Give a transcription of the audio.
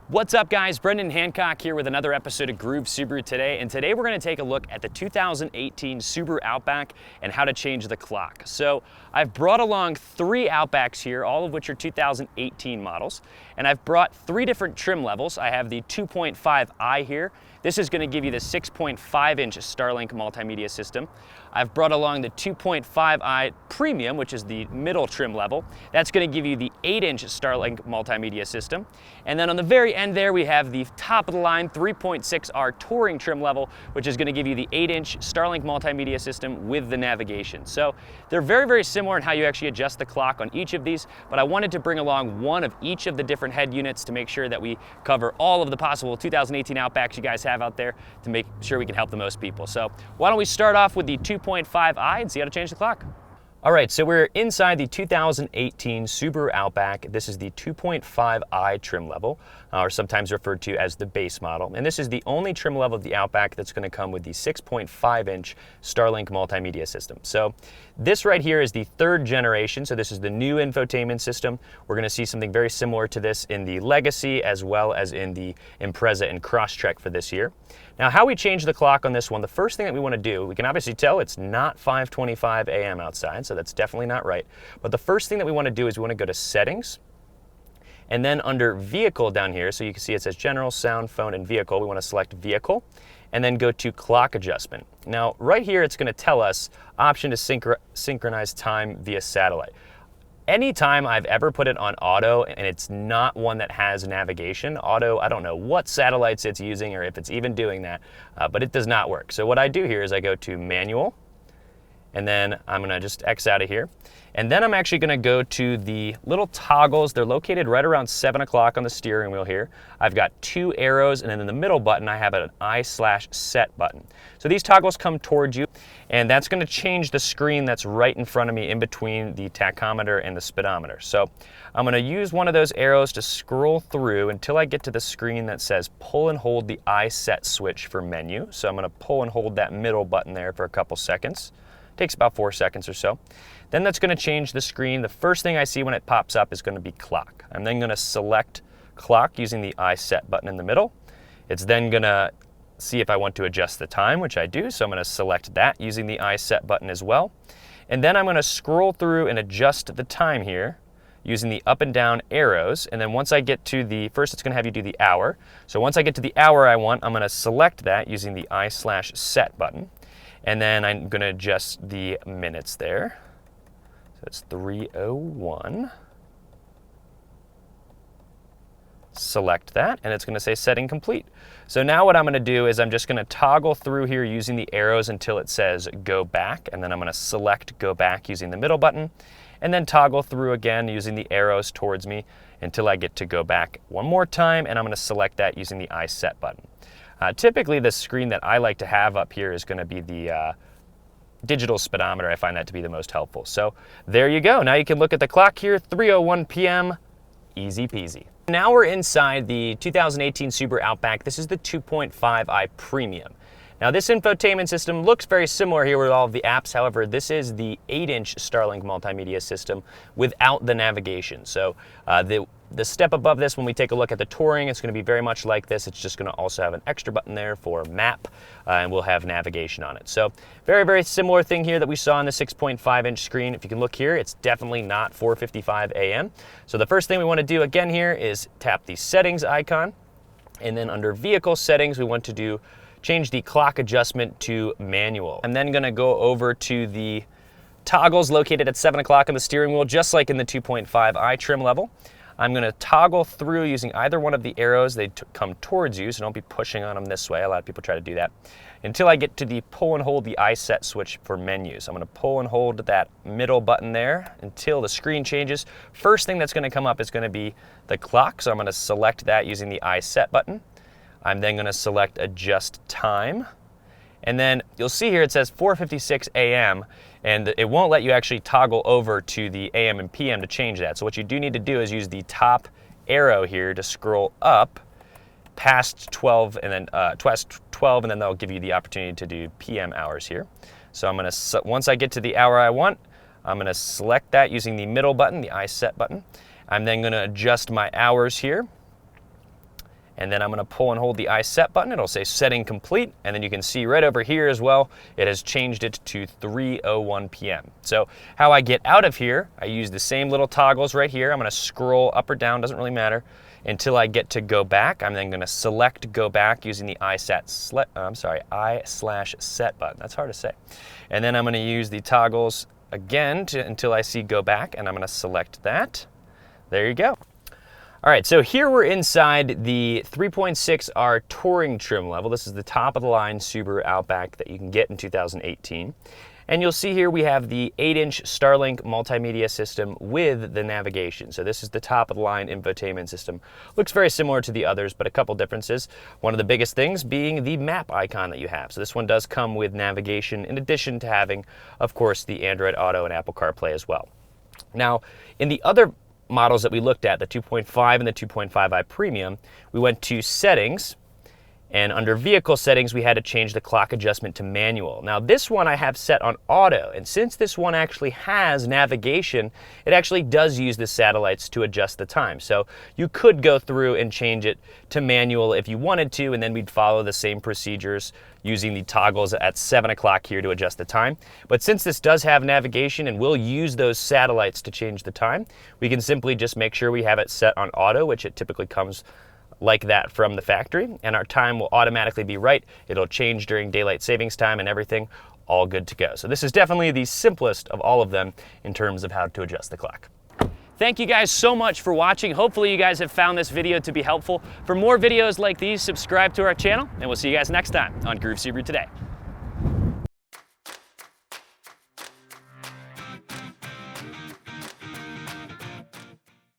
What's up guys, Brendan Hancock here with another episode of Groove Subaru today, and today we're going to take a look at the 2018 Subaru Outback and how to change the clock. So I've brought along 3 Outbacks here, all of which are 2018 models, and I've brought 3 different trim levels. I have the 2.5i here. This is going to give you the 6.5-inch Starlink multimedia system. I've brought along the 2.5i Premium, which is the middle trim level. That's going to give you the 8-inch Starlink multimedia system. And then on the very end there, we have the top of the line 3.6R Touring trim level, which is going to give you the 8-inch Starlink multimedia system with the navigation. So they're very, very similar in how you actually adjust the clock on each of these, but I wanted to bring along one of each of the different head units to make sure that we cover all of the possible 2018 Outbacks you guys have out there to make sure we can help the most people. So why don't we start off with the 2.5i and see how to change the clock. All right, so we're inside the 2018 Subaru Outback. This is the 2.5i trim level, or sometimes referred to as the base model. And this is the only trim level of the Outback that's going to come with the 6.5-inch Starlink multimedia system. So this right here is the 3rd generation. So this is the new infotainment system. We're going to see something very similar to this in the Legacy as well as in the Impreza and Crosstrek for this year. Now, how we change the clock on this one, the first thing that we want to do, we can obviously tell it's not 5:25 a.m. outside, so that's definitely not right. But the first thing that we want to do is we want to go to Settings, and then under Vehicle down here, so you can see it says General, Sound, Phone, and Vehicle. We want to select Vehicle, and then go to Clock Adjustment. Now, right here, it's going to tell us option to synchronize time via satellite. Anytime I've ever put it on auto and it's not one that has navigation, auto, I don't know what satellites it's using or if it's even doing that, but it does not work. So what I do here is I go to manual, and then I'm gonna just X out of here. And then I'm actually gonna go to the little toggles. They're located right around 7 o'clock on the steering wheel here. I've got 2 arrows, and then in the middle button, I have an I/set button. So these toggles come towards you, and that's gonna change the screen that's right in front of me in between the tachometer and the speedometer. So I'm gonna use one of those arrows to scroll through until I get to the screen that says pull and hold the I/set switch for menu. So I'm gonna pull and hold that middle button there for a couple seconds. Takes about 4 seconds or so. Then that's going to change the screen. The first thing I see when it pops up is going to be clock. I'm then going to select clock using the I/set button in the middle. It's then going to see if I want to adjust the time, which I do, so I'm going to select that using the I/set button as well. And then I'm going to scroll through and adjust the time here using the up and down arrows. And then once I get to the, first it's going to have you do the hour. So once I get to the hour I want, I'm going to select that using the I/set button. And then I'm going to adjust the minutes there. So it's 3:01. Select that, and it's going to say setting complete. So now what I'm going to do is I'm just going to toggle through here using the arrows until it says go back, and then I'm going to select go back using the middle button, and then toggle through again using the arrows towards me until I get to go back one more time, and I'm going to select that using the I/set button. Typically the screen that I like to have up here is going to be the digital speedometer. I find that to be the most helpful. So there you go. Now you can look at the clock here, 3:01 p.m. Easy peasy. Now we're inside the 2018 Subaru Outback. This is the 2.5i Premium. Now this infotainment system looks very similar here with all of the apps. However, this is the 8-inch Starlink multimedia system without the navigation. So the step above this, when we take a look at the Touring, it's going to be very much like this. It's just going to also have an extra button there for map, and we'll have navigation on it. So very, very similar thing here that we saw on the 6.5-inch screen. If you can look here, it's definitely not 4:55 a.m. So the first thing we want to do again here is tap the settings icon, and then under vehicle settings, we want to change the clock adjustment to manual. I'm then going to go over to the toggles located at 7 o'clock on the steering wheel, just like in the 2.5i trim level. I'm going to toggle through using either one of the arrows. They come towards you, so don't be pushing on them this way. A lot of people try to do that. Until I get to the pull and hold the I/set switch for menus. I'm going to pull and hold that middle button there until the screen changes. First thing that's going to come up is going to be the clock, so I'm going to select that using the I/set button. I'm then going to select adjust time. And then you'll see here it says 4:56 a.m. and it won't let you actually toggle over to the AM and PM to change that. So what you do need to do is use the top arrow here to scroll up past 12 and then past 12, and then that'll give you the opportunity to do PM hours here. So I'm going to, once I get to the hour I want, I'm going to select that using the middle button, the I/set button. I'm then going to adjust my hours here. And then I'm gonna pull and hold the I set button. It'll say setting complete. And then you can see right over here as well, it has changed it to 3:01 p.m. So how I get out of here, I use the same little toggles right here. I'm gonna scroll up or down, doesn't really matter, until I get to go back. I'm then gonna select go back using the I/set button. That's hard to say. And then I'm gonna use the toggles again until I see go back, and I'm gonna select that. There you go. All right, so here we're inside the 3.6R Touring trim level. This is the top of the line Subaru Outback that you can get in 2018. And you'll see here we have the 8-inch Starlink multimedia system with the navigation. So this is the top of the line infotainment system. Looks very similar to the others, but a couple differences. One of the biggest things being the map icon that you have. So this one does come with navigation in addition to having, of course, the Android Auto and Apple CarPlay as well. Now, in the other models that we looked at, the 2.5 and the 2.5i Premium, we went to settings, and under vehicle settings, we had to change the clock adjustment to manual. Now this one I have set on auto, and since this one actually has navigation, it actually does use the satellites to adjust the time. So you could go through and change it to manual if you wanted to, and then we'd follow the same procedures using the toggles at 7 o'clock here to adjust the time. But since this does have navigation and we'll use those satellites to change the time, we can simply just make sure we have it set on auto, which it typically comes like that from the factory, and our time will automatically be right. It'll change during daylight savings time and everything, all good to go. So this is definitely the simplest of all of them in terms of how to adjust the clock. Thank you guys so much for watching. Hopefully you guys have found this video to be helpful. For more videos like these, subscribe to our channel, and we'll see you guys next time on Groove Subaru Today.